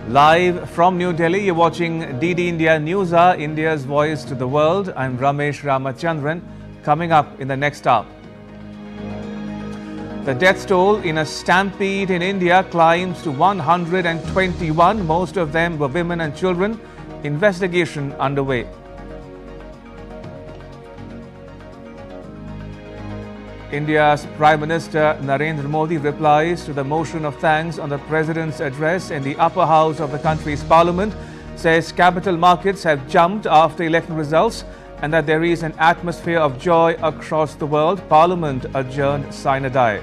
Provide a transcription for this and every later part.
Live from New Delhi, you're watching DD India News Hour, India's voice to the world. I'm Ramesh Ramachandran. Coming up in the next hour. The death toll in a stampede in India climbs to 121. Most of them were women and children. Investigation underway. India's Prime Minister Narendra Modi replies to the motion of thanks on the President's address in the upper house of the country's Parliament, says capital markets have jumped after election results and that there is an atmosphere of joy across the world. Parliament adjourned sine die.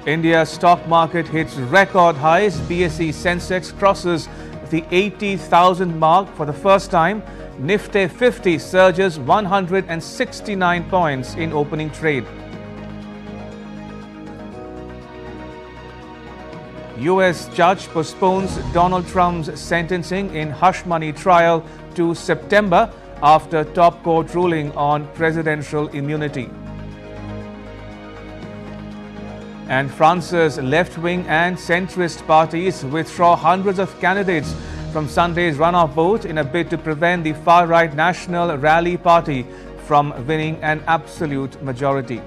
India's stock market hits record highs. BSE Sensex crosses the 80,000 mark for the first time. Nifty 50 surges 169 points in opening trade. US judge postpones Donald Trump's sentencing in hush money trial to September after top court ruling on presidential immunity. And France's left-wing and centrist parties withdraw hundreds of candidates from Sunday's runoff vote in a bid to prevent the far-right National Rally Party from winning an absolute majority.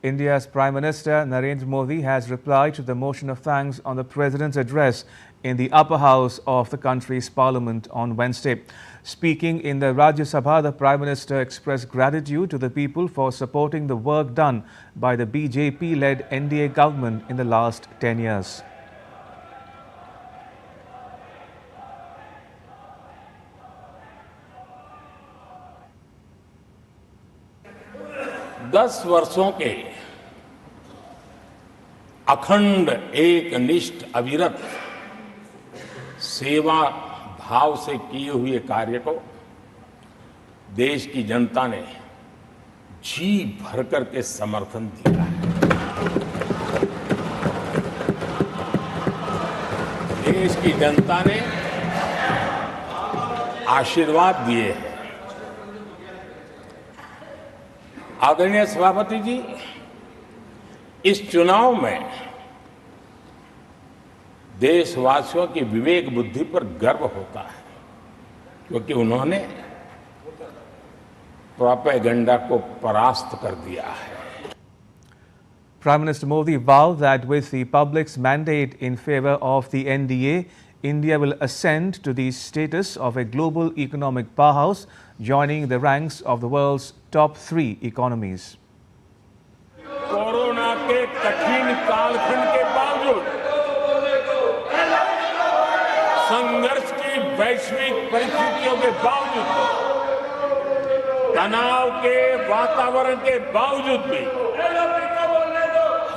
India's Prime Minister Narendra Modi has replied to the motion of thanks on the President's address in the upper house of the country's Parliament on Wednesday. Speaking in the Rajya Sabha, the Prime Minister expressed gratitude to the people for supporting the work done by the BJP-led NDA government in the last 10 years. दस वर्षों के अखंड एक निष्ठ अविरत सेवा भाव से किए हुए कार्य को देश की जनता ने जी भरकर के समर्थन दिया है। देश की जनता ने आशीर्वाद दिए हैं। आदरणीय सभापति जी, इस चुनाव में देशवासियों की विवेक बुद्धि पर गर्व होता है क्योंकि उन्होंने प्रोपेगेंडा को परास्त कर दिया है। Prime Minister Modi vowed that with the public's mandate in favor of the NDA, India will ascend to the status of a global economic powerhouse, joining the ranks of the world's top 3 economies. Corona के कठिन कालखंड के बावजूद, संघर्ष की वैश्विक परिस्थितियों के बावजूद, तनाव के वातावरण के बावजूद भी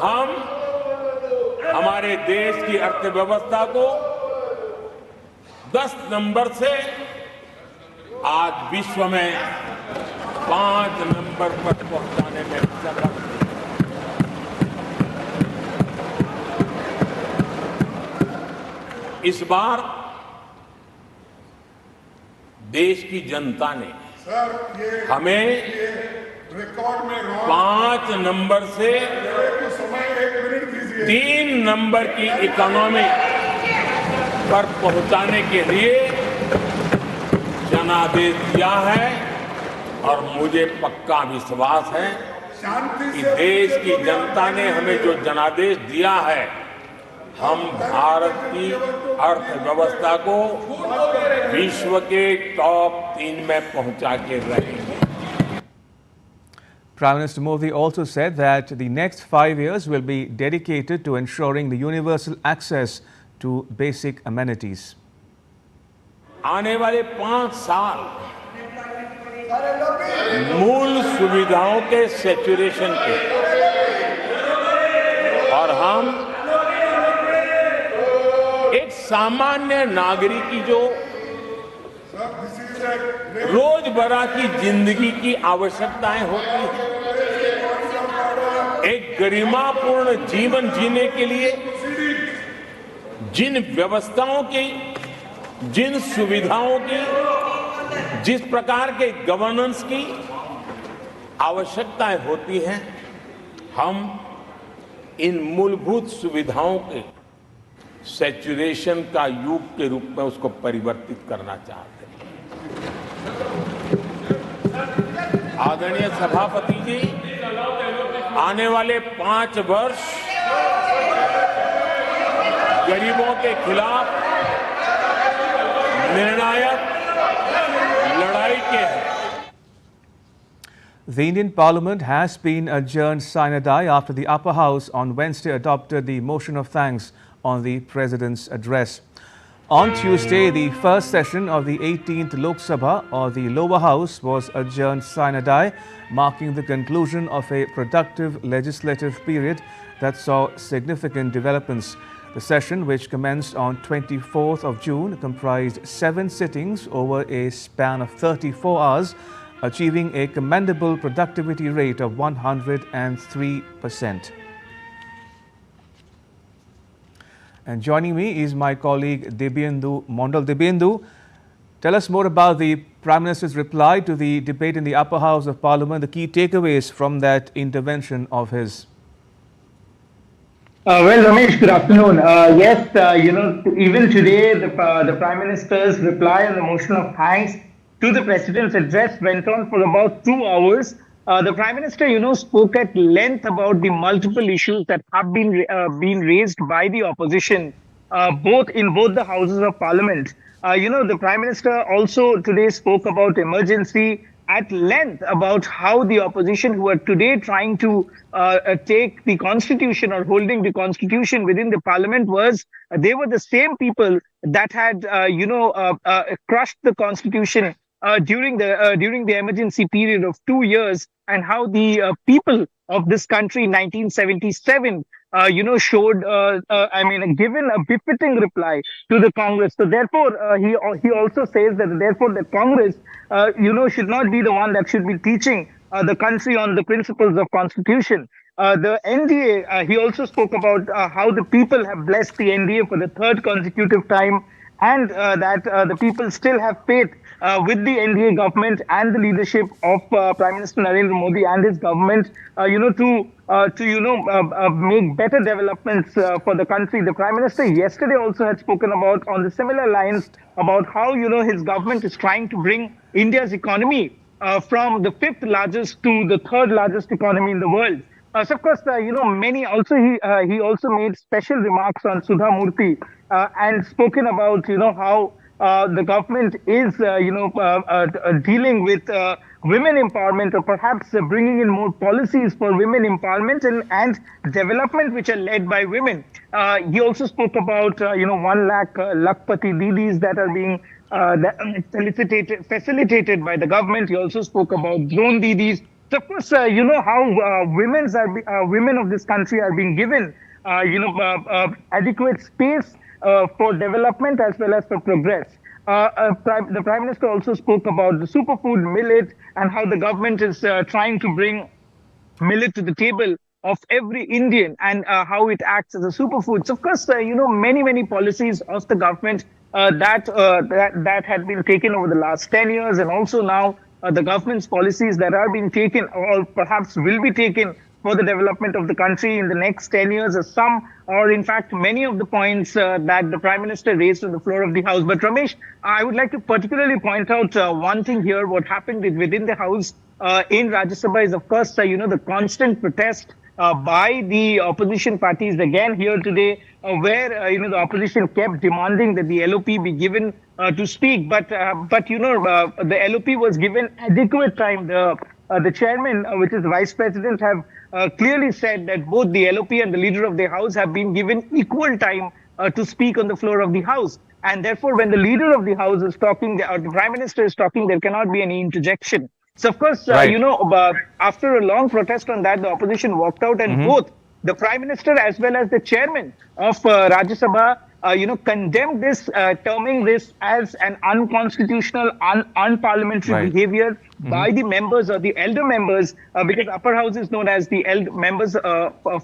हम हमारे देश की अर्थव्यवस्था को 10 नंबर से आज विश्व में 5 नंबर पर पहुंचाने में सफल। इस बार देश की जनता ने हमें 5 नंबर से 3 नंबर की इकोनॉमी पर पहुंचाने के लिए जनादेश दिया है और मुझे पक्का विश्वास है कि देश की जनता ने हमें जो जनादेश दिया है, हम भारत की अर्थव्यवस्था को विश्व के टॉप 3 में पहुंचा के रहेंगे। Prime Minister Modi also said that the next 5 years will be dedicated to ensuring the universal access to basic amenities. आने वाले 5 साल मूल सुविधाओं के सैचुरेशन के और हम एक सामान्य नागरिक की जो रोजमर्रा की जिंदगी की आवश्यकताएं होती हैं। एक गरिमापूर्ण जीवन जीने के लिए जिन व्यवस्थाओं की, जिन सुविधाओं की, जिस प्रकार के गवर्नेंस की आवश्यकताएं होती हैं, हम इन मूलभूत सुविधाओं के सैचुरेशन का युग के रूप में उसको परिवर्तित करना चाहते हैं। आदरणीय सभापति जी, आने वाले 5 वर्ष गरीबों के खिलाफ निर्णायक लड़ाई के हैं। The Indian Parliament has been adjourned sine die after the upper house on Wednesday adopted the motion of thanks on the President's address. On Tuesday, the first session of the 18th Lok Sabha or the lower house was adjourned sine die, marking the conclusion of a productive legislative period that saw significant developments. The session, which commenced on 24th of June, comprised 7 sittings over a span of 34 hours, achieving a commendable productivity rate of 103%. And joining me is my colleague Debyendu Mondal. Debyendu, tell us more about the Prime Minister's reply to the debate in the upper house of Parliament, the key takeaways from that intervention of his. Well, Ramesh, good afternoon. Yes, even today, the Prime Minister's reply on the motion of thanks to the President's address went on for about 2 hours. The Prime Minister, spoke at length about the multiple issues that have been raised by the opposition, in both the houses of Parliament. The Prime Minister also today spoke about emergency at length, about how the opposition, who are today trying to take the constitution or holding the constitution within the Parliament, they were the same people that had crushed the constitution during the emergency period of 2 years, and how the people of this country in 1977 showed given a befitting reply to the Congress. So therefore he also says that therefore the Congress should not be the one that should be teaching the country on the principles of constitution. The NDA, he also spoke about how the people have blessed the NDA for the 3rd consecutive time, and that the people still have faith with the NDA government and the leadership of Prime Minister Narendra Modi and his government, to make better developments for the country. The Prime Minister yesterday also had spoken about, on the similar lines, about how his government is trying to bring India's economy from the 5th largest to the 3rd largest economy in the world. So of course, many also he also made special remarks on Sudha Murthy and spoken about how the government is dealing with women empowerment, or perhaps bringing in more policies for women empowerment and development which are led by women. He also spoke about 1 lakh Lakpati Didis that are being facilitated by the government. He also spoke about drone Didis. So of course, how women of this country are being given adequate space for development as well as for progress. The Prime Minister also spoke about the superfood millet and how the government is trying to bring millet to the table of every Indian, and how it acts as a superfood. So of course, many policies of the government that had been taken over the last 10 years, and also now the government's policies that are being taken, or perhaps will be taken, for the development of the country in the next 10 years, or in fact, many of the points that the Prime Minister raised on the floor of the House. But Ramesh, I would like to particularly point out one thing here. What happened within the House in Rajya Sabha is, of course, the constant protest by the opposition parties again here today, where the opposition kept demanding that the LOP be given to speak, but the LOP was given adequate time. The chairman, which is Vice President, have clearly said that both the LOP and the leader of the House have been given equal time to speak on the floor of the House, and therefore when the leader of the House is talking, or the Prime Minister is talking, there cannot be any interjection. So of course, after a long protest on that, the opposition walked out, and both the Prime Minister as well as the chairman of Rajya Sabha condemned this, terming this as an unconstitutional, unparliamentary behavior by the members or the elder members, because upper house is known as the members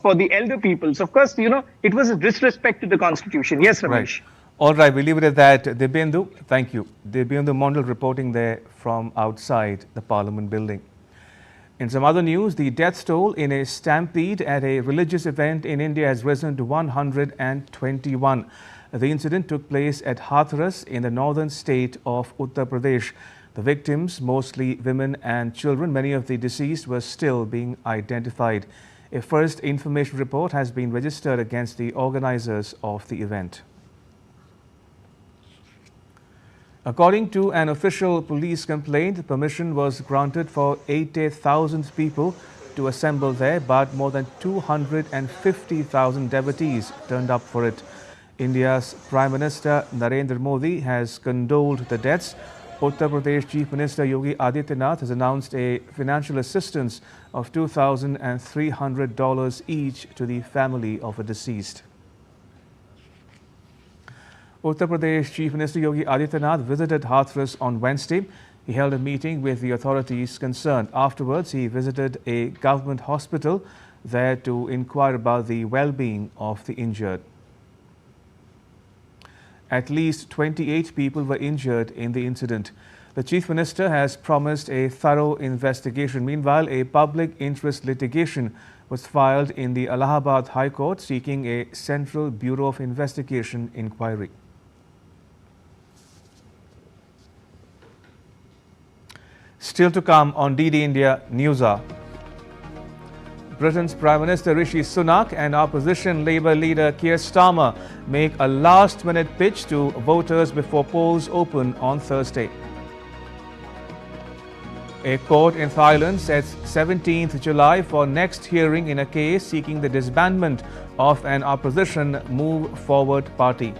for the elder people. So, of course, it was a disrespect to the constitution. Yes, Ramesh. Right. All right, we leave it at that. Debyendu, thank you. Debyendu Mondal reporting there from outside the Parliament building. In some other news, the death toll in a stampede at a religious event in India has risen to 121. The incident took place at Hathras in the northern state of Uttar Pradesh. The victims, mostly women and children, many of the deceased were still being identified. A first information report has been registered against the organizers of the event. According to an official police complaint, permission was granted for 80,000 people to assemble there, but more than 250,000 devotees turned up for it. India's Prime Minister Narendra Modi has condoled the deaths. Uttar Pradesh Chief Minister Yogi Adityanath has announced a financial assistance of $2,300 each to the family of a deceased. Uttar Pradesh Chief Minister Yogi Adityanath visited Hathras on Wednesday. He held a meeting with the authorities concerned. Afterwards, he visited a government hospital there to inquire about the well-being of the injured. At least 28 people were injured in the incident. The Chief Minister has promised a thorough investigation. Meanwhile, a public interest litigation was filed in the Allahabad High Court seeking a Central Bureau of Investigation inquiry. Still to come on DD India News Hour. Britain's Prime Minister Rishi Sunak and opposition Labour leader Keir Starmer make a last-minute pitch to voters before polls open on Thursday. A court in Thailand sets 17th July for next hearing in a case seeking the disbandment of an opposition Move Forward party.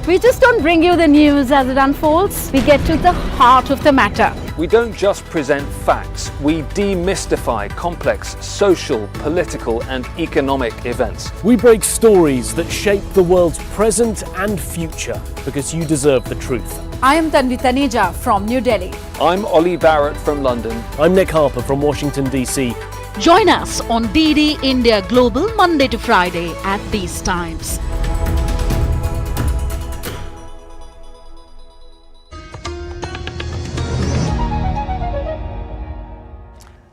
We just don't bring you the news as it unfolds. We get to the heart of the matter. We don't just present facts, we demystify complex social, political and economic events. We break stories that shape the world's present and future because you deserve the truth. I am Tanvi Taneja from New Delhi. I'm Ollie Barrett from London. I'm Nick Harper from Washington, D.C. Join us on DD India Global Monday to Friday at these times.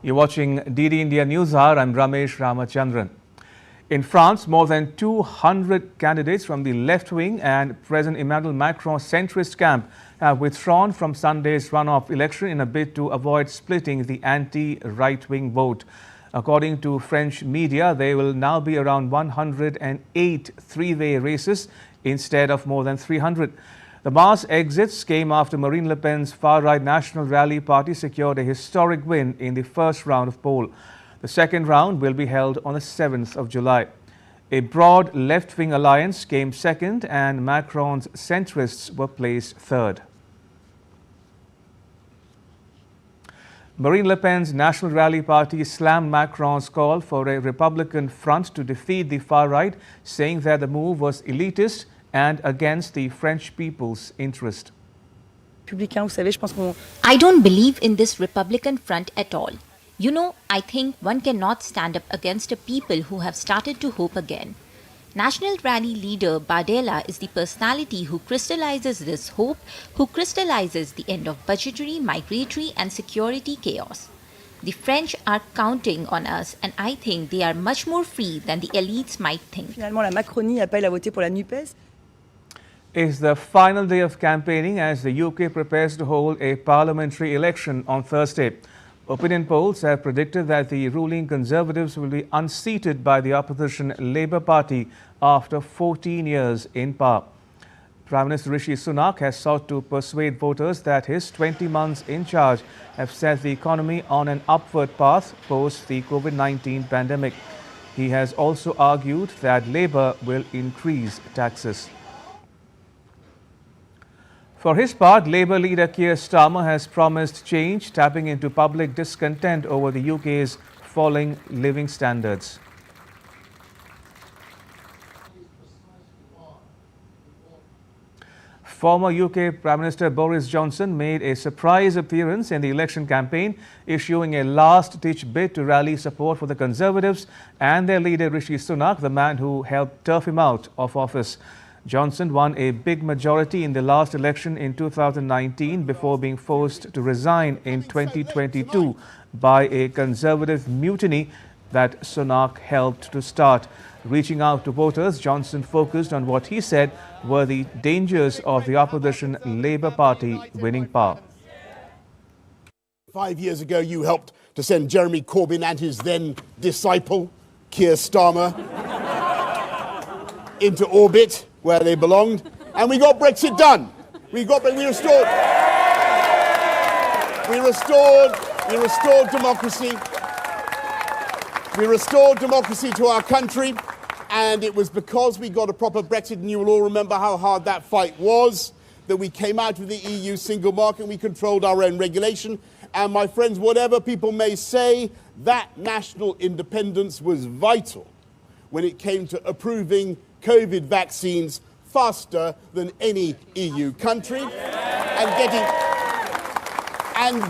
You're watching DD India News Hour. I'm Ramesh Ramachandran. In France, more than 200 candidates from the left-wing and President Emmanuel Macron's centrist camp have withdrawn from Sunday's runoff election in a bid to avoid splitting the anti-right-wing vote. According to French media, there will now be around 108 three-way races instead of more than 300. The mass exits came after Marine Le Pen's far-right National Rally Party secured a historic win in the first round of poll. The second round will be held on the 7th of July. A broad left-wing alliance came second and Macron's centrists were placed third. Marine Le Pen's National Rally Party slammed Macron's call for a Republican front to defeat the far-right, saying that the move was elitist and against the French people's interest. I don't believe in this Republican front at all. You know, I think one cannot stand up against a people who have started to hope again. National Rally leader Bardella is the personality who crystallizes this hope, who crystallizes the end of budgetary, migratory and security chaos. The French are counting on us and I think they are much more free than the elites might think. Finalement, la Macronie appelle à voter pour la NUPES. It's the final day of campaigning as the UK prepares to hold a parliamentary election on Thursday. Opinion polls have predicted that the ruling Conservatives will be unseated by the opposition Labour Party after 14 years in power. Prime Minister Rishi Sunak has sought to persuade voters that his 20 months in charge have set the economy on an upward path post the COVID-19 pandemic. He has also argued that Labour will increase taxes. For his part, Labour leader Keir Starmer has promised change, tapping into public discontent over the UK's falling living standards. Former UK Prime Minister Boris Johnson made a surprise appearance in the election campaign, issuing a last-ditch bid to rally support for the Conservatives and their leader Rishi Sunak, the man who helped turf him out of office. Johnson won a big majority in the last election in 2019 before being forced to resign in 2022 by a Conservative mutiny that Sunak helped to start. Reaching out to voters, Johnson focused on what he said were the dangers of the opposition Labour Party winning power. 5 years ago, you helped to send Jeremy Corbyn and his then disciple, Keir Starmer, into orbit where they belonged, and we got Brexit done. We restored democracy. We restored democracy to our country, and it was because we got a proper Brexit, and you will all remember how hard that fight was, that we came out of the EU single market and we controlled our own regulation. And my friends, whatever people may say, that national independence was vital when it came to approving COVID vaccines faster than any EU country, and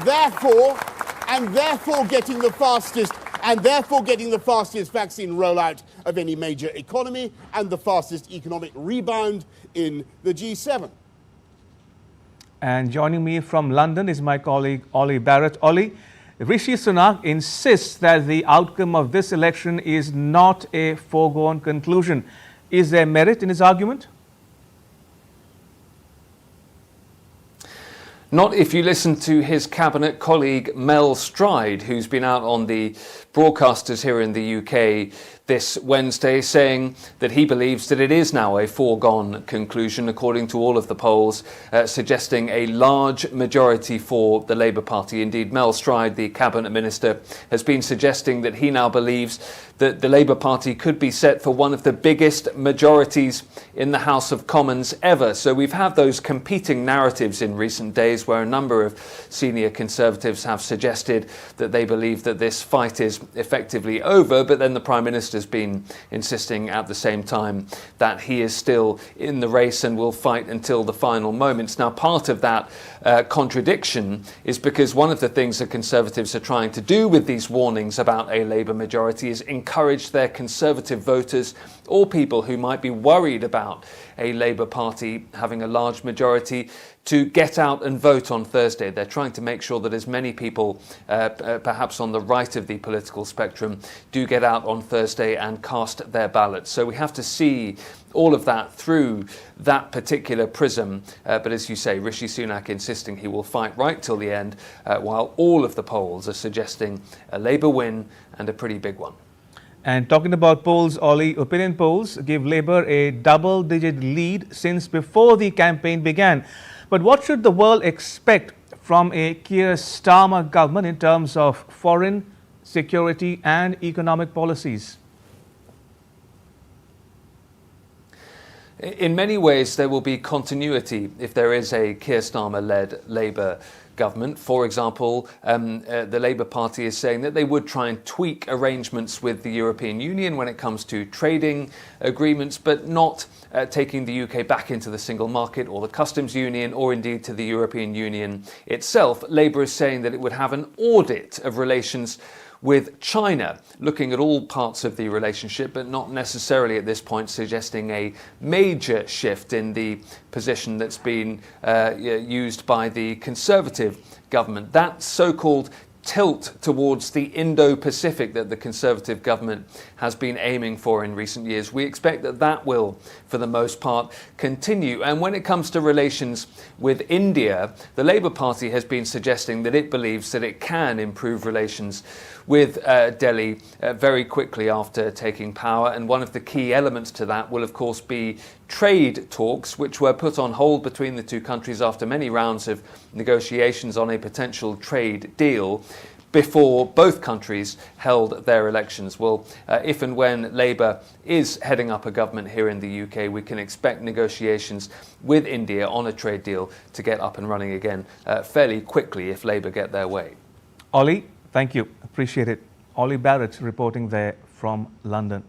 therefore getting the fastest vaccine rollout of any major economy and the fastest economic rebound in the G7. And joining me from London is my colleague Ollie Barrett. Ollie, Rishi Sunak insists that the outcome of this election is not a foregone conclusion. Is there merit in his argument? Not if you listen to his cabinet colleague Mel Stride, who's been out on the broadcasters here in the UK this Wednesday, saying that he believes that it is now a foregone conclusion, according to all of the polls, suggesting a large majority for the Labour Party. Indeed, Mel Stride, the cabinet minister, has been suggesting that he now believes that the Labour Party could be set for one of the biggest majorities in the House of Commons ever. So we've had those competing narratives in recent days where a number of senior Conservatives have suggested that they believe that this fight is effectively over, but then the Prime Minister has been insisting at the same time that he is still in the race and will fight until the final moments. Now, part of that contradiction is because one of the things that Conservatives are trying to do with these warnings about a Labour majority is encourage their Conservative voters or people who might be worried about a Labour Party having a large majority to get out and vote on Thursday. They're trying to make sure that as many people, perhaps on the right of the political spectrum, do get out on Thursday and cast their ballots. So we have to see all of that through that particular prism. But as you say, Rishi Sunak insisting he will fight right till the end, while all of the polls are suggesting a Labour win, and a pretty big one. And talking about polls, Ollie, opinion polls give Labour a double-digit lead since before the campaign began. But what should the world expect from a Keir Starmer government in terms of foreign, security and economic policies? In many ways, there will be continuity if there is a Keir Starmer-led Labour government. For example, the Labour Party is saying that they would try and tweak arrangements with the European Union when it comes to trading agreements, but not taking the UK back into the single market or the customs union or indeed to the European Union itself. Labour is saying that it would have an audit of relations with China, looking at all parts of the relationship, but not necessarily at this point suggesting a major shift in the position that's been used by the Conservative government. That so-called tilt towards the Indo-Pacific that the Conservative government has been aiming for in recent years, we expect that that will, for the most part, continue. And when it comes to relations with India, the Labour Party has been suggesting that it believes that it can improve relations with Delhi very quickly after taking power. And one of the key elements to that will, of course, be trade talks, which were put on hold between the two countries after many rounds of negotiations on a potential trade deal. before both countries held their elections. Well, if and when Labour is heading up a government here in the UK, we can expect negotiations with India on a trade deal to get up and running again fairly quickly if Labour get their way. Ollie, thank you. Appreciate it. Ollie Barrett reporting there from London.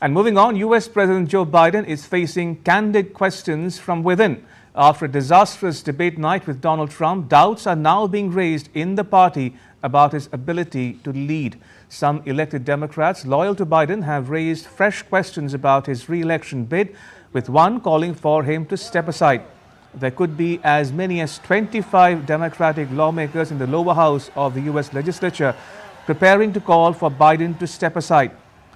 And moving on, US President Joe Biden is facing candid questions from within. After a disastrous debate night with Donald Trump, doubts are now being raised in the party about his ability to lead. Some elected Democrats loyal to Biden have raised fresh questions about his re-election bid, with one calling for him to step aside. There could be as many as 25 Democratic lawmakers in the lower house of the US legislature preparing to call for Biden to step aside.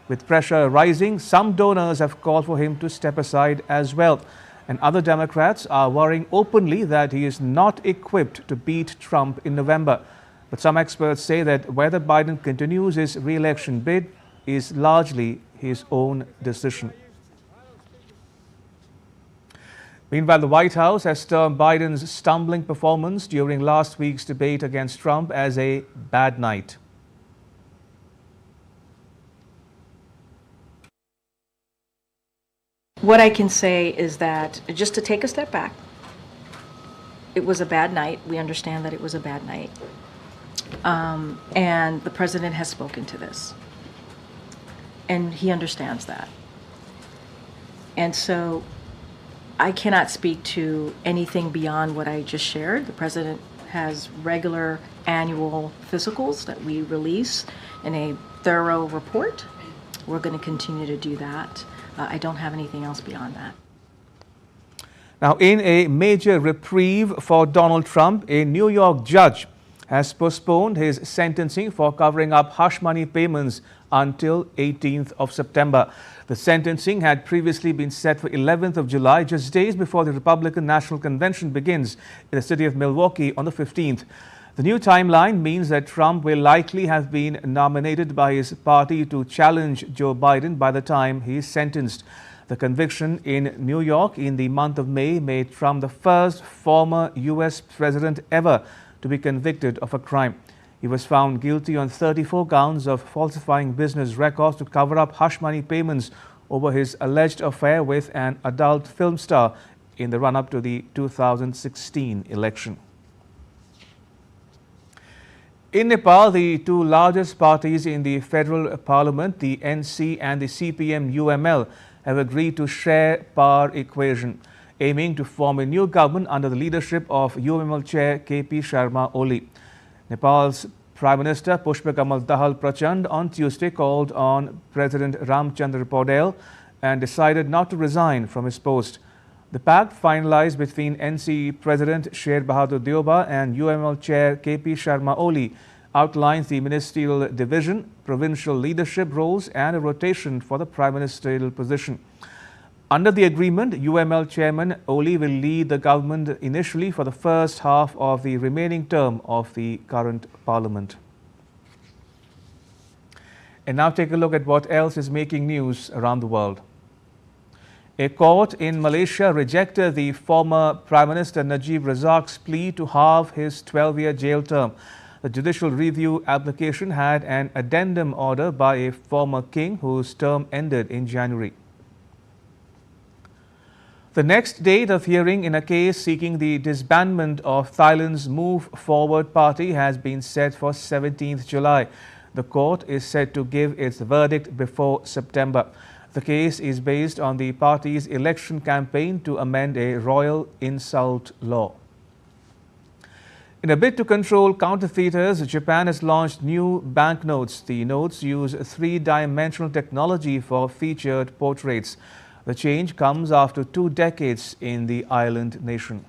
With pressure rising, some donors have called for him to step aside as well. And other Democrats are worrying openly that he is not equipped to beat Trump in November. But some experts say that whether Biden continues his re-election bid is largely his own decision. Meanwhile, the White House has termed Biden's stumbling performance during last week's debate against Trump as a bad night. What I can say is that, just to take a step back, it was a bad night. We understand that it was a bad night. And the president has spoken to this. And he understands that. And so I cannot speak to anything beyond what I just shared. The president has regular annual physicals that we release in a thorough report. We're going to continue to do that. I don't have anything else beyond that. Now, in a major reprieve for Donald Trump, a New York judge has postponed his sentencing for covering up hush money payments until 18th of September. The sentencing had previously been set for 11th of July, just days before the Republican National Convention begins in the city of Milwaukee on the 15th. The new timeline means that Trump will likely have been nominated by his party to challenge Joe Biden by the time he is sentenced. The conviction in New York in the month of May made Trump the first former U.S. president ever to be convicted of a crime. He was found guilty on 34 counts of falsifying business records to cover up hush money payments over his alleged affair with an adult film star in the run-up to the 2016 election. In Nepal, the two largest parties in the federal parliament, the NC and the CPM-UML, have agreed to share power equation, aiming to form a new government under the leadership of UML chair KP Sharma Oli. Nepal's Prime Minister Pushpakamal Dahal Prachand on Tuesday called on President Ramchandra Paudel and decided not to resign from his post. The pact finalized between NC President Sher Bahadur Deoba and UML Chair KP Sharma Oli outlines the ministerial division, provincial leadership roles and a rotation for the prime ministerial position. Under the agreement, UML Chairman Oli will lead the government initially for the first half of the remaining term of the current parliament. And now take a look at what else is making news around the world. A court in Malaysia rejected the former Prime Minister Najib Razak's plea to halve his 12-year jail term. The judicial review application had an addendum order by a former king whose term ended in January. The next date of hearing in a case seeking the disbandment of Thailand's Move Forward party has been set for 17th July. The court is set to give its verdict before September. The case is based on the party's election campaign to amend a royal insult law. In a bid to control counterfeiters, Japan has launched new banknotes. The notes use three-dimensional technology for featured portraits. The change comes after 2 decades in the island nation.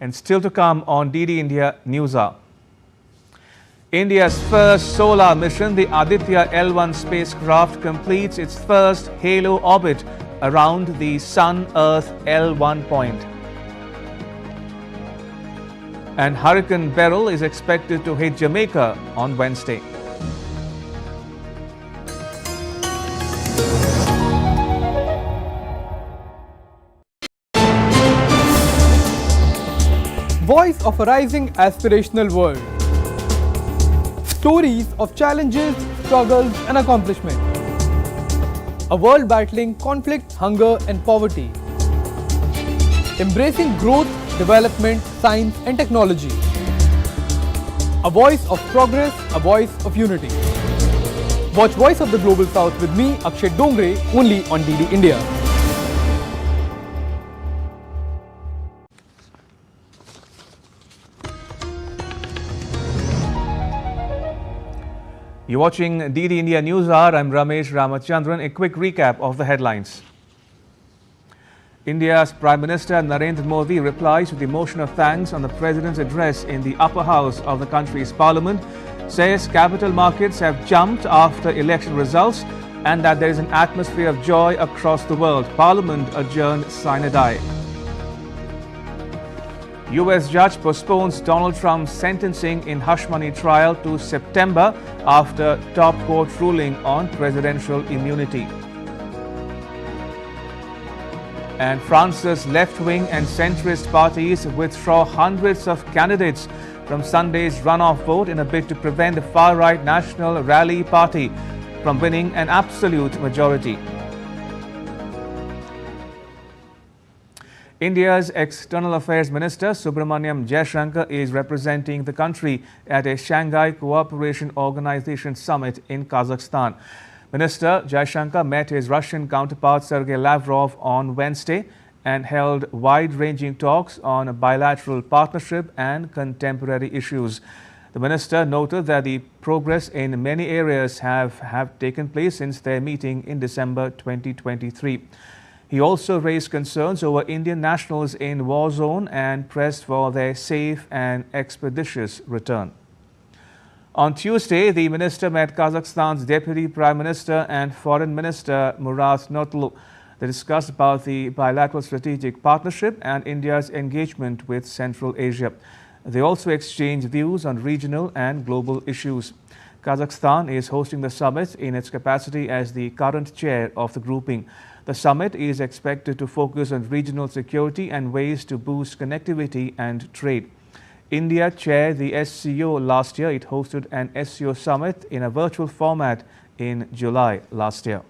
And still to come on DD India News Hour. India's first solar mission, the Aditya L1 spacecraft, completes its first halo orbit around the Sun-Earth L1 point. And Hurricane Beryl is expected to hit Jamaica on Wednesday. voice of a rising aspirational world. Stories of challenges, struggles and accomplishment. A world battling conflict, hunger and poverty. Embracing growth, development, science and technology. A voice of progress, a voice of unity. Watch Voice of the Global South with me, Akshay Dongre, only on DD India. You're watching DD India News Hour. I'm Ramesh Ramachandran. A quick recap of the headlines. India's Prime Minister Narendra Modi replies to the motion of thanks on the President's address in the upper house of the country's Parliament, says capital markets have jumped after election results and that there is an atmosphere of joy across the world. Parliament adjourned sine die. US judge postpones Donald Trump's sentencing in hush money trial to September after top court ruling on presidential immunity. And France's left-wing and centrist parties withdraw hundreds of candidates from Sunday's runoff vote in a bid to prevent the far-right National Rally Party from winning an absolute majority. India's External Affairs Minister Subramaniam Jaishankar is representing the country at a Shanghai Cooperation Organization summit in Kazakhstan. Minister Jaishankar met his Russian counterpart Sergei Lavrov on Wednesday and held wide-ranging talks on bilateral partnership and contemporary issues. The minister noted that the progress in many areas have taken place since their meeting in December 2023. He also raised concerns over Indian nationals in war zone and pressed for their safe and expeditious return. On Tuesday, the minister met Kazakhstan's Deputy Prime Minister and Foreign Minister Murat Notlu. They discussed about the bilateral strategic partnership and India's engagement with Central Asia. They also exchanged views on regional and global issues. Kazakhstan is hosting the summit in its capacity as the current chair of the grouping. The summit is expected to focus on regional security and ways to boost connectivity and trade. India chaired the SCO last year. It hosted an SCO summit in a virtual format in July last year.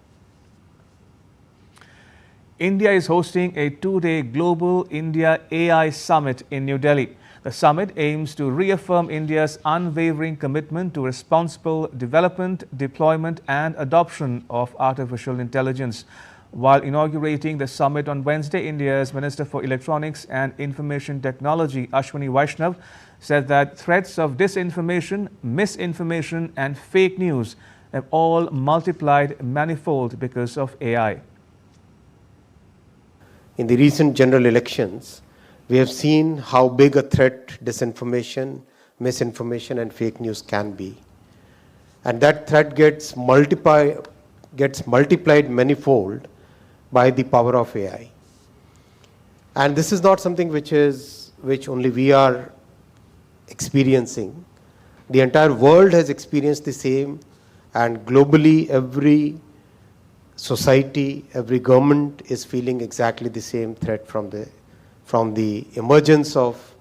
India is hosting a two-day Global India AI Summit in New Delhi. The summit aims to reaffirm India's unwavering commitment to responsible development, deployment and adoption of artificial intelligence. While inaugurating the summit on Wednesday, India's Minister for Electronics and Information Technology, Ashwini Vaishnav, said that threats of disinformation, misinformation and fake news have all multiplied manifold because of AI. In the recent general elections, we have seen how big a threat disinformation, misinformation and fake news can be. And that threat gets multiplied manifold by the power of AI. And this is not something which only we are experiencing. The entire world has experienced the same, and globally every society, every government is feeling exactly the same threat from the emergence of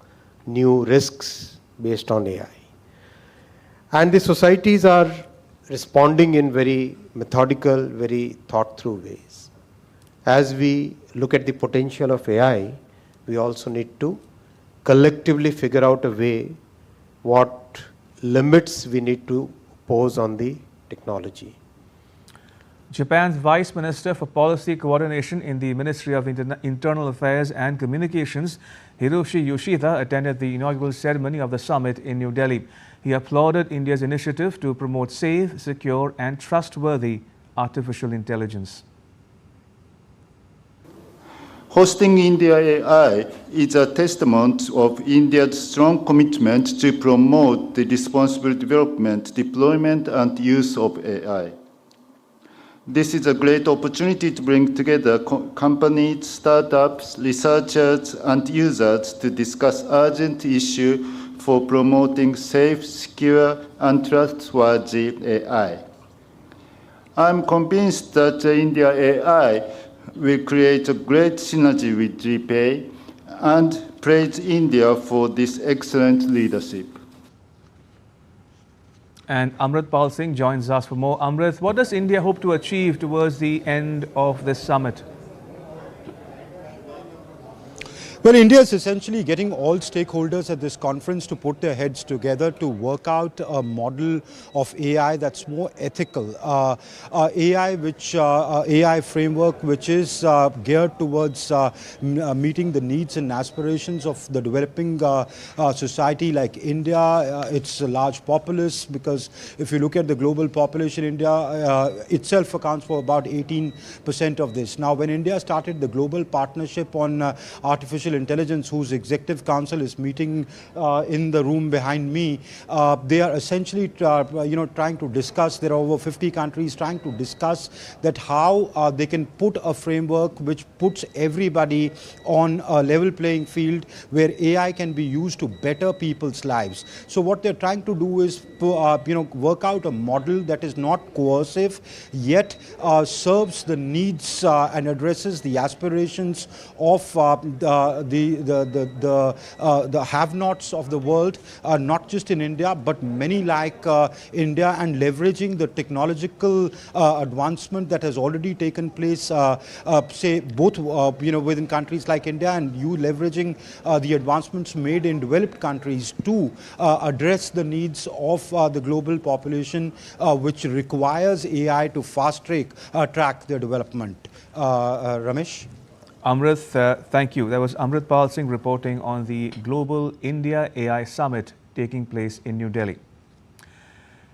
new risks based on AI. And the societies are responding in very methodical, very thought-through ways. As we look at the potential of AI, we also need to collectively figure out a way what limits we need to pose on the technology. Japan's Vice Minister for Policy Coordination in the Ministry of Internal Affairs and Communications, Hiroshi Yoshida, attended the inaugural ceremony of the summit in New Delhi. He applauded India's initiative to promote safe, secure and trustworthy artificial intelligence. Hosting India AI is a testament of India's strong commitment to promote the responsible development, deployment, and use of AI. This is a great opportunity to bring together companies, startups, researchers, and users to discuss urgent issues for promoting safe, secure, and trustworthy AI. I'm convinced that India AI will create a great synergy with GPay and praised India for this excellent leadership. And Amrit Pal Singh joins us for more. Amrit, what does India hope to achieve towards the end of this summit? Well, India is essentially getting all stakeholders at this conference to put their heads together to work out a model of AI that's more ethical. AI framework which is geared towards meeting the needs and aspirations of the developing society like India. It's a large populace, because if you look at the global population, India itself accounts for about 18% of this. Now, when India started the global partnership on artificial intelligence, whose executive council is meeting in the room behind me, they are essentially trying to discuss. There are over 50 countries trying to discuss that how they can put a framework which puts everybody on a level playing field where AI can be used to better people's lives. So what they're trying to do is work out a model that is not coercive, yet serves the needs and addresses the aspirations of the have-nots of the world, not just in India, but many like India, and leveraging the technological advancement that has already taken place, say both within countries like India, and you leveraging the advancements made in developed countries to address the needs of the global population, which requires AI to fast-track their development. Ramesh? Amrit, thank you. That was Amrit Pal Singh reporting on the Global India AI Summit taking place in New Delhi.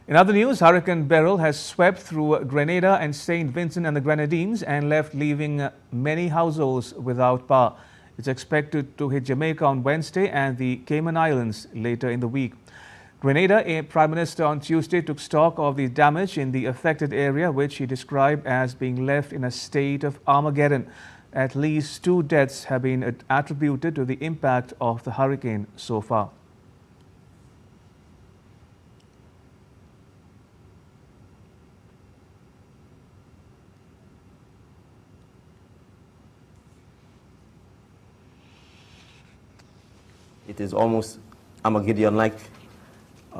In other news, Hurricane Beryl has swept through Grenada and St. Vincent and the Grenadines and leaving many households without power. It's expected to hit Jamaica on Wednesday and the Cayman Islands later in the week. Grenada, a Prime Minister on Tuesday took stock of the damage in the affected area, which he described as being left in a state of Armageddon. At least 2 deaths have been attributed to the impact of the hurricane so far. It is almost Armageddon-like,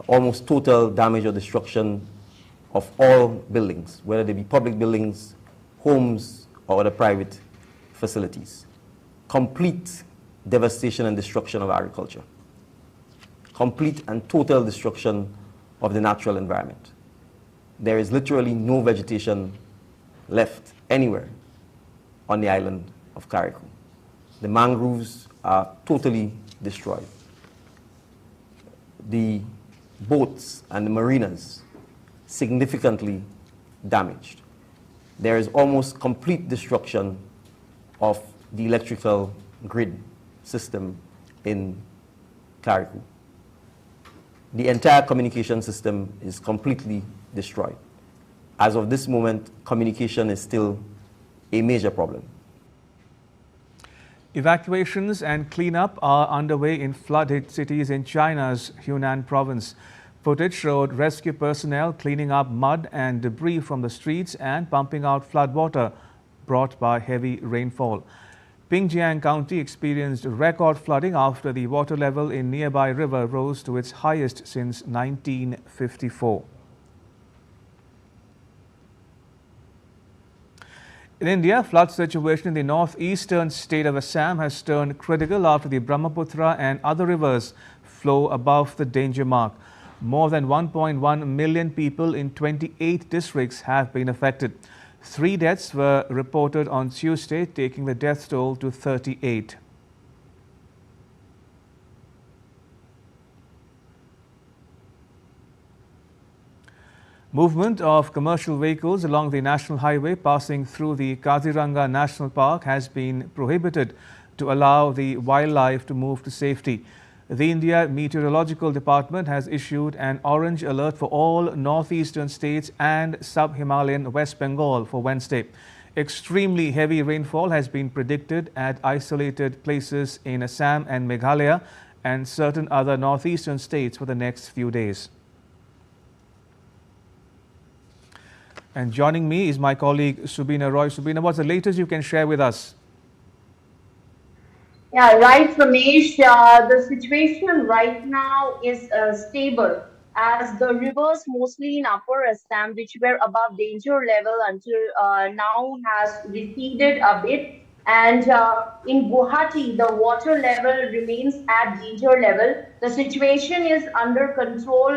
almost total damage or destruction of all buildings, whether they be public buildings, homes, or other private facilities. Complete devastation and destruction of agriculture. Complete and total destruction of the natural environment. There is literally no vegetation left anywhere on the island of Carriacou. The mangroves are totally destroyed. The boats and the marinas significantly damaged. There is almost complete destruction of the electrical grid system in Carriacou. The entire communication system is completely destroyed. As of this moment, communication is still a major problem. Evacuations and cleanup are underway in flood-hit cities in China's Hunan province. Footage showed rescue personnel cleaning up mud and debris from the streets and pumping out floodwater brought by heavy rainfall. Pingjiang County experienced record flooding after the water level in nearby river rose to its highest since 1954. In India, flood situation in the northeastern state of Assam has turned critical after the Brahmaputra and other rivers flow above the danger mark. More than 1.1 million people in 28 districts have been affected. 3 deaths were reported on Tuesday, taking the death toll to 38. Movement of commercial vehicles along the national highway passing through the Kaziranga National Park has been prohibited to allow the wildlife to move to safety. The India Meteorological Department has issued an orange alert for all northeastern states and sub-Himalayan West Bengal for Wednesday. Extremely heavy rainfall has been predicted at isolated places in Assam and Meghalaya and certain other northeastern states for the next few days. And joining me is my colleague Subina Roy. Subina, what's the latest you can share with us? Yeah, right, Ramesh. The situation right now is stable as the rivers, mostly in Upper Assam, which were above danger level until now, has receded a bit. And in Guwahati, the water level remains at danger level. The situation is under control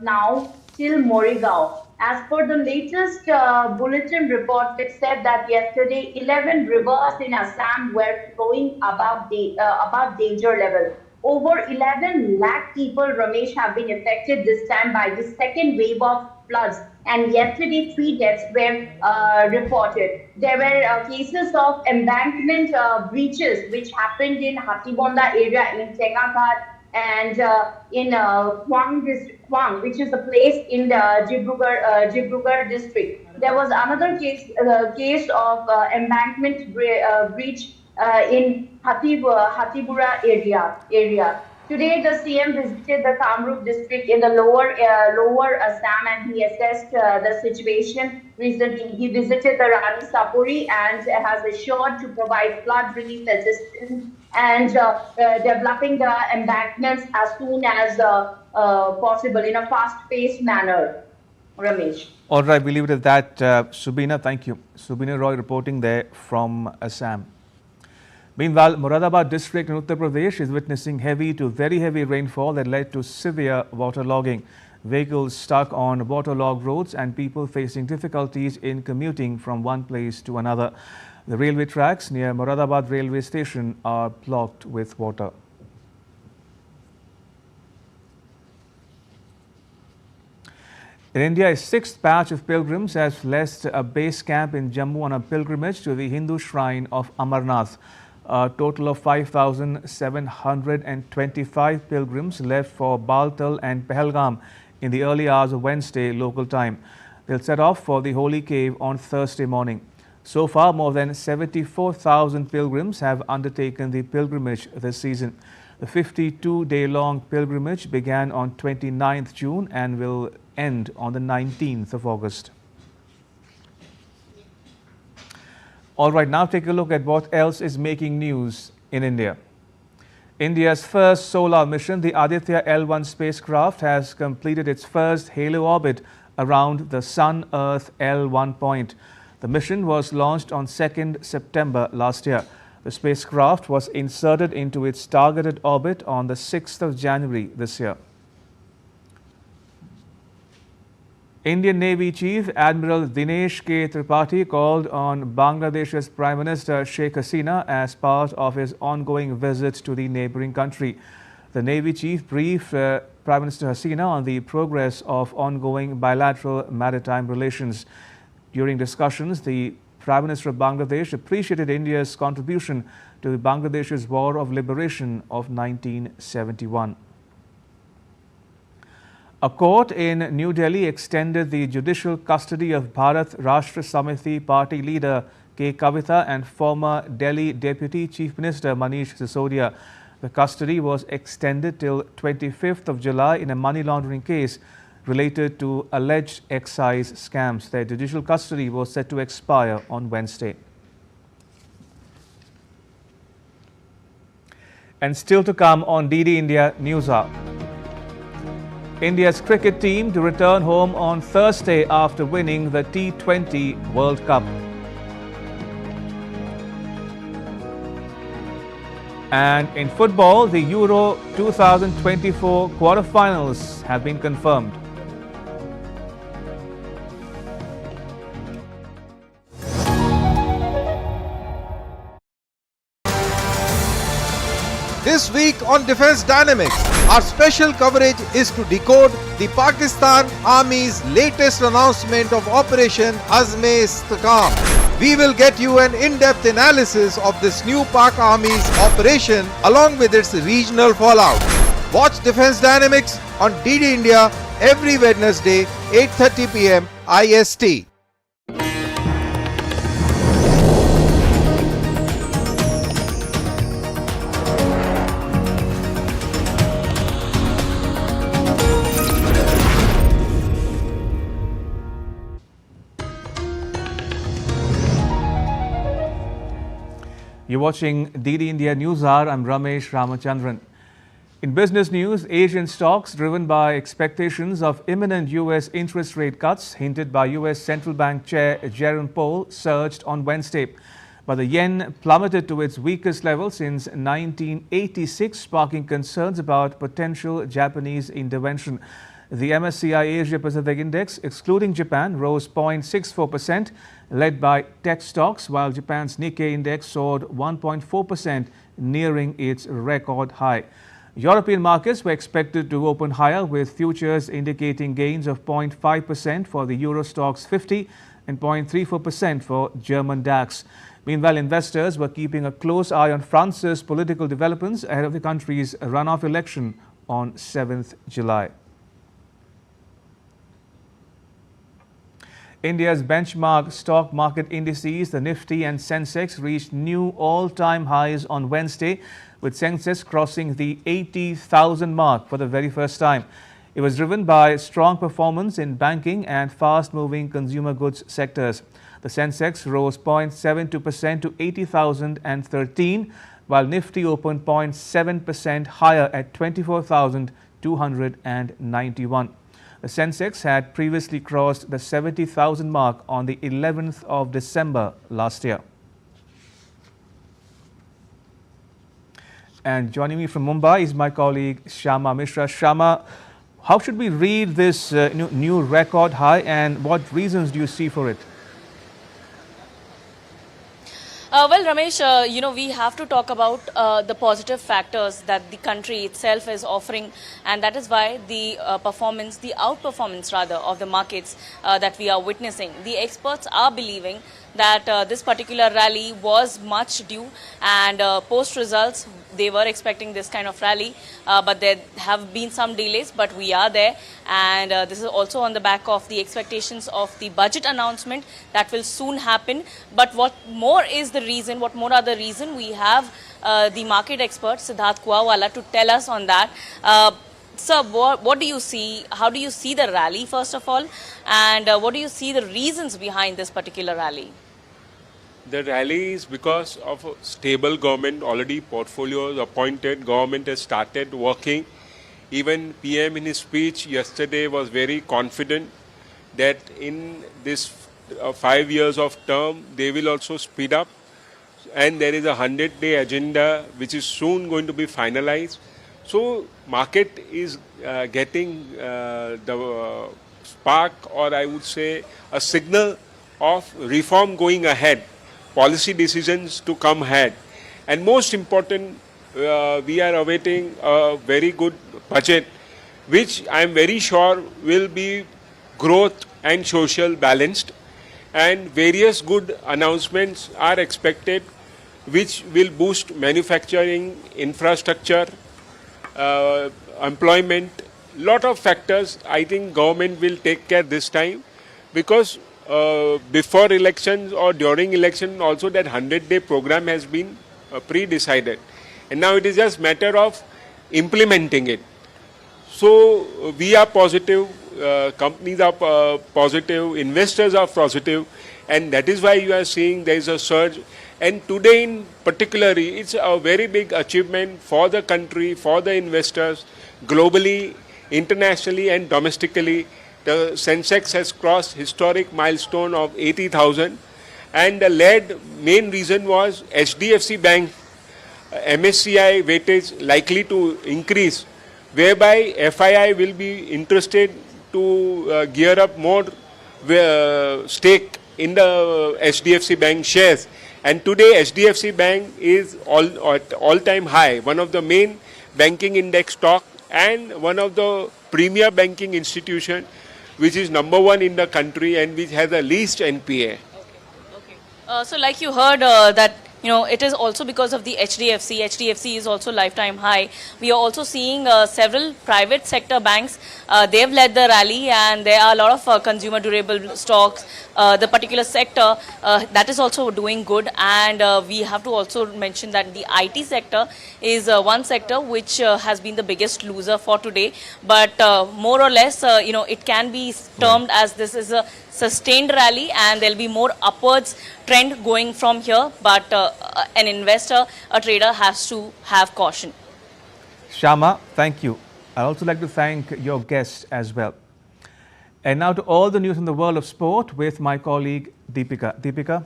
now till Morigao. As per the latest bulletin report, it said that yesterday 11 rivers in Assam were flowing above danger level. Over 11 lakh people, Ramesh, have been affected this time by the second wave of floods. And yesterday, 3 deaths were reported. There were cases of embankment breaches which happened in Hatibonda area in Tengaghat and in Kwang, which is a place in the Dibrugarh district. There was another case of embankment breach in Hatibura area. Today, the CM visited the Kamrup district in the lower Assam, and he assessed the situation. Recently, he visited the Rani Sapuri and has assured to provide flood relief assistance and developing the embankments as soon as possible in a fast-paced manner. Ramesh. All right, we leave it at that. Subina, thank you. Subina Roy reporting there from Assam. Meanwhile, Moradabad district in Uttar Pradesh is witnessing heavy to very heavy rainfall that led to severe waterlogging. Vehicles stuck on waterlogged roads and people facing difficulties in commuting from one place to another. The railway tracks near Moradabad railway station are blocked with water. In India, a sixth batch of pilgrims has left a base camp in Jammu on a pilgrimage to the Hindu shrine of Amarnath. A total of 5,725 pilgrims left for Baltal and Pahalgam in the early hours of Wednesday local time. They'll set off for the holy cave on Thursday morning. So far, more than 74,000 pilgrims have undertaken the pilgrimage this season. The 52-day-long pilgrimage began on 29th June and will end on the 19th of August. All right, now take a look at what else is making news in India. India's first solar mission, the Aditya L1 spacecraft, has completed its first halo orbit around the Sun-Earth L1 point. The mission was launched on 2nd September last year. The spacecraft was inserted into its targeted orbit on the 6th of January this year. Indian Navy Chief Admiral Dinesh K. Tripathi called on Bangladesh's Prime Minister Sheikh Hasina as part of his ongoing visit to the neighboring country. The Navy Chief briefed Prime Minister Hasina on the progress of ongoing bilateral maritime relations. During discussions, the Prime Minister of Bangladesh appreciated India's contribution to Bangladesh's War of Liberation of 1971. A court in New Delhi extended the judicial custody of Bharat Rashtra Samiti party leader K. Kavitha and former Delhi Deputy Chief Minister Manish Sisodia. The custody was extended till 25th of July in a money laundering case related to alleged excise scams. Their judicial custody was set to expire on Wednesday. And still to come on DD India News Hour. India's cricket team to return home on Thursday after winning the T20 World Cup. And in football, the Euro 2024 quarterfinals have been confirmed. This week on Defense Dynamics, our special coverage is to decode the Pakistan Army's latest announcement of Operation Azm-e-Istikam. We will get you an in-depth analysis of this new Pak Army's operation along with its regional fallout. Watch Defense Dynamics on DD India every Wednesday, 8:30 p.m. IST. You're watching DD India News Hour. I'm Ramesh Ramachandran. In business news, Asian stocks driven by expectations of imminent U.S. interest rate cuts hinted by U.S. Central Bank Chair Jerome Powell surged on Wednesday. But the yen plummeted to its weakest level since 1986, sparking concerns about potential Japanese intervention. The MSCI Asia Pacific Index, excluding Japan, rose 0.64%, led by tech stocks, while Japan's Nikkei Index soared 1.4%, nearing its record high. European markets were expected to open higher, with futures indicating gains of 0.5% for the Euro Stoxx 50 and 0.34% for German DAX. Meanwhile, investors were keeping a close eye on France's political developments ahead of the country's runoff election on 7th July. India's benchmark stock market indices, the Nifty and Sensex, reached new all-time highs on Wednesday, with Sensex crossing the 80,000 mark for the very first time. It was driven by strong performance in banking and fast-moving consumer goods sectors. The Sensex rose 0.72% to 80,013, while Nifty opened 0.7% higher at 24,291. The Sensex had previously crossed the 70,000 mark on the 11th of December last year. And joining me from Mumbai is my colleague Shama Mishra. Shama, how should we read this new record high, and what reasons do you see for it? Well, Ramesh, we have to talk about the positive factors that the country itself is offering, and that is why the outperformance rather of the markets that we are witnessing. The experts are believing that this particular rally was much due, and post results they were expecting this kind of rally, but there have been some delays, but we are there, and this is also on the back of the expectations of the budget announcement that will soon happen. But what more are the reason? We have the market expert Siddharth Kuawala to tell us on that. Sir, what do you see? How do you see the rally, first of all, and what do you see the reasons behind this particular rally? The rally is because of a stable government, already portfolios appointed, government has started working. Even PM in his speech yesterday was very confident that in this 5 years of term, they will also speed up. And there is a 100-day agenda which is soon going to be finalized. So market is getting the spark, or I would say a signal of reform going ahead, policy decisions to come ahead. And most important, we are awaiting a very good budget, which I am very sure will be growth and social balanced. And various good announcements are expected, which will boost manufacturing, infrastructure, employment, lot of factors. I think government will take care this time, because before elections or during election also that 100-day program has been pre-decided, and now it is just matter of implementing it. So we are positive, companies are positive, investors are positive, and that is why you are seeing there is a surge. And today in particularly, it's a very big achievement for the country, for the investors, globally, internationally and domestically. The Sensex has crossed historic milestone of 80,000, and the main reason was HDFC Bank MSCI weightage likely to increase, whereby FII will be interested to gear up more stake in the HDFC Bank shares. And today HDFC Bank is at all-time high, one of the main banking index stock and one of the premier banking institution, which is number one in the country and which has the least NPA. So like you heard that it is also because of the HDFC. HDFC is also lifetime high. We are also seeing several private sector banks. They've led the rally, and there are a lot of consumer durable stocks. The particular sector that is also doing good, and we have to also mention that the IT sector is one sector which has been the biggest loser for today. But more or less, it can be termed as this is a sustained rally and there'll be more upwards trend going from here. But an investor, a trader has to have caution. Shama, thank you. I'd also like to thank your guests as well. And now to all the news in the world of sport with my colleague Deepika. Deepika,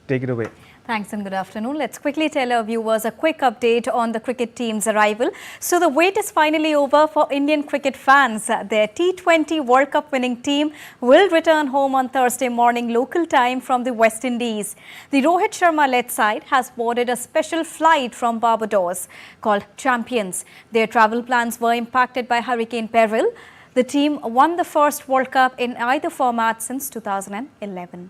take it away. Thanks and good afternoon. Let's quickly tell our viewers a quick update on the cricket team's arrival. So the wait is finally over for Indian cricket fans. Their T20 World Cup winning team will return home on Thursday morning local time from the West Indies. The Rohit Sharma-led side has boarded a special flight from Barbados called Champions. Their travel plans were impacted by Hurricane Beryl. The team won the first World Cup in either format since 2011.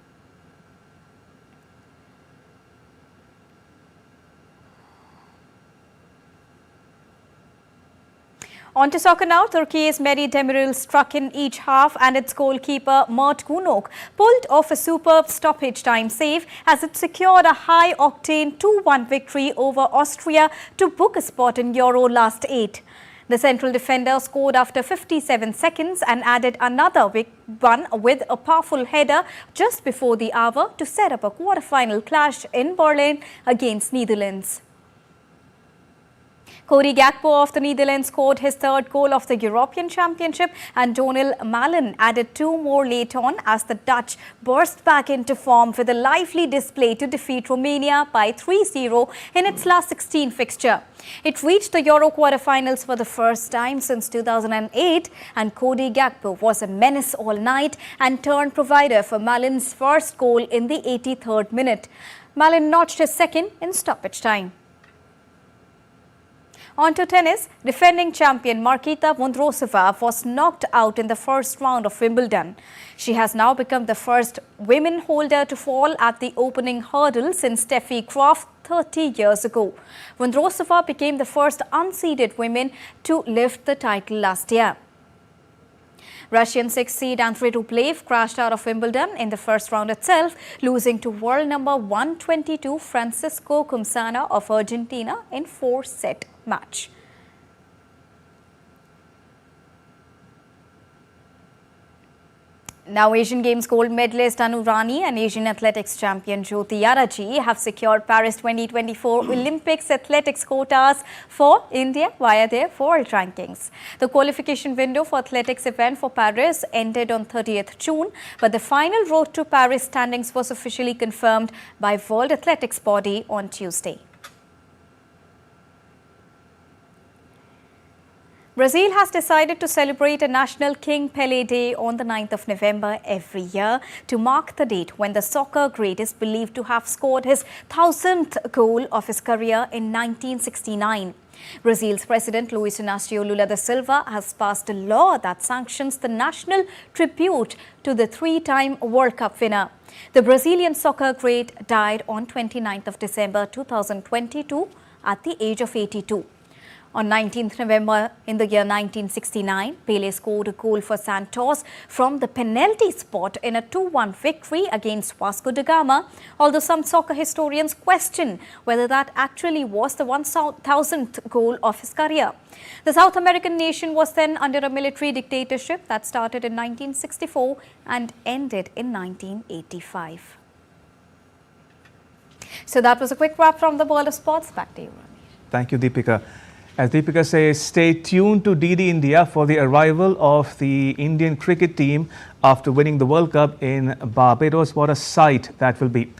On to soccer now. Turkey's Mehdi Demirel struck in each half and its goalkeeper Mert Günok pulled off a superb stoppage time save as it secured a high-octane 2-1 victory over Austria to book a spot in Euro last 8. The central defender scored after 57 seconds and added another one with a powerful header just before the hour to set up a quarter-final clash in Berlin against Netherlands. Cody Gakpo of the Netherlands scored his third goal of the European Championship and Donal Malen added 2 more late on as the Dutch burst back into form with a lively display to defeat Romania by 3-0 in its last 16 fixture. It reached the Euro quarterfinals for the first time since 2008 and Cody Gakpo was a menace all night and turned provider for Malen's first goal in the 83rd minute. Malen notched his second in stoppage time. On to tennis, defending champion Marketa Vondrousova was knocked out in the first round of Wimbledon. She has now become the first women holder to fall at the opening hurdle since Steffi Graf 30 years ago. Vondrousova became the first unseeded woman to lift the title last year. Russian 6th seed Andrei Rublev crashed out of Wimbledon in the first round itself, losing to world number 122 Francisco Cumsana of Argentina in 4-set match. Now, Asian Games gold medalist Anu Rani and Asian athletics champion Jyoti Yaraji have secured Paris 2024 Olympics athletics quotas for India via their world rankings. The qualification window for athletics event for Paris ended on 30th June, but the final road to Paris standings was officially confirmed by World Athletics Body on Tuesday. Brazil has decided to celebrate a National King Pelé Day on the 9th of November every year to mark the date when the soccer great is believed to have scored his 1000th goal of his career in 1969. Brazil's President Luiz Inácio Lula da Silva has passed a law that sanctions the national tribute to the 3-time World Cup winner. The Brazilian soccer great died on 29th of December 2022 at the age of 82. On 19th November in the year 1969, Pelé scored a goal for Santos from the penalty spot in a 2-1 victory against Vasco da Gama, although some soccer historians question whether that actually was the 1000th goal of his career. The South American nation was then under a military dictatorship that started in 1964 and ended in 1985. So that was a quick wrap from the world of sports. Back to you, Ramesh. Thank you, Deepika. As Deepika says, stay tuned to DD India for the arrival of the Indian cricket team after winning the World Cup in Barbados. What a sight that will be.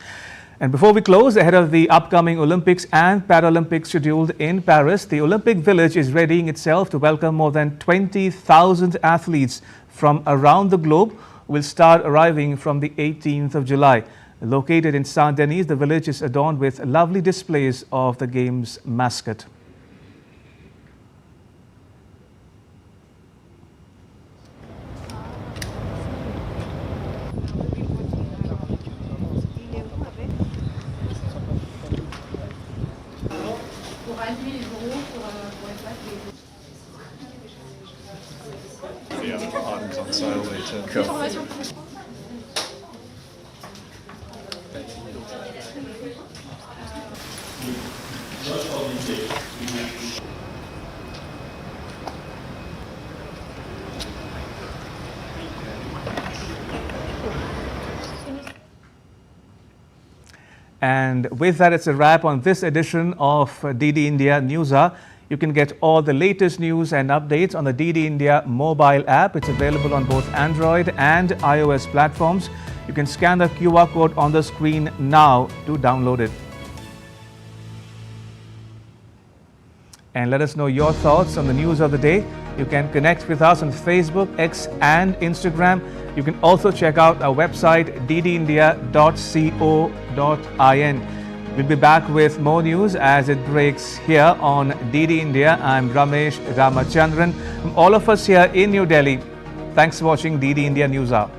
And before we close, ahead of the upcoming Olympics and Paralympics scheduled in Paris, the Olympic Village is readying itself to welcome more than 20,000 athletes from around the globe who will start arriving from the 18th of July. Located in Saint-Denis, the village is adorned with lovely displays of the game's mascot. On sale later. Cool. And with that, it's a wrap on this edition of DD India News Hour. You can get all the latest news and updates on the DD India mobile app. It's available on both Android and iOS platforms. You can scan the QR code on the screen now to download it. And let us know your thoughts on the news of the day. You can connect with us on Facebook, X and Instagram. You can also check out our website ddindia.co.in. We'll be back with more news as it breaks here on DD India. I'm Ramesh Ramachandran. From all of us here in New Delhi, thanks for watching DD India News Hour.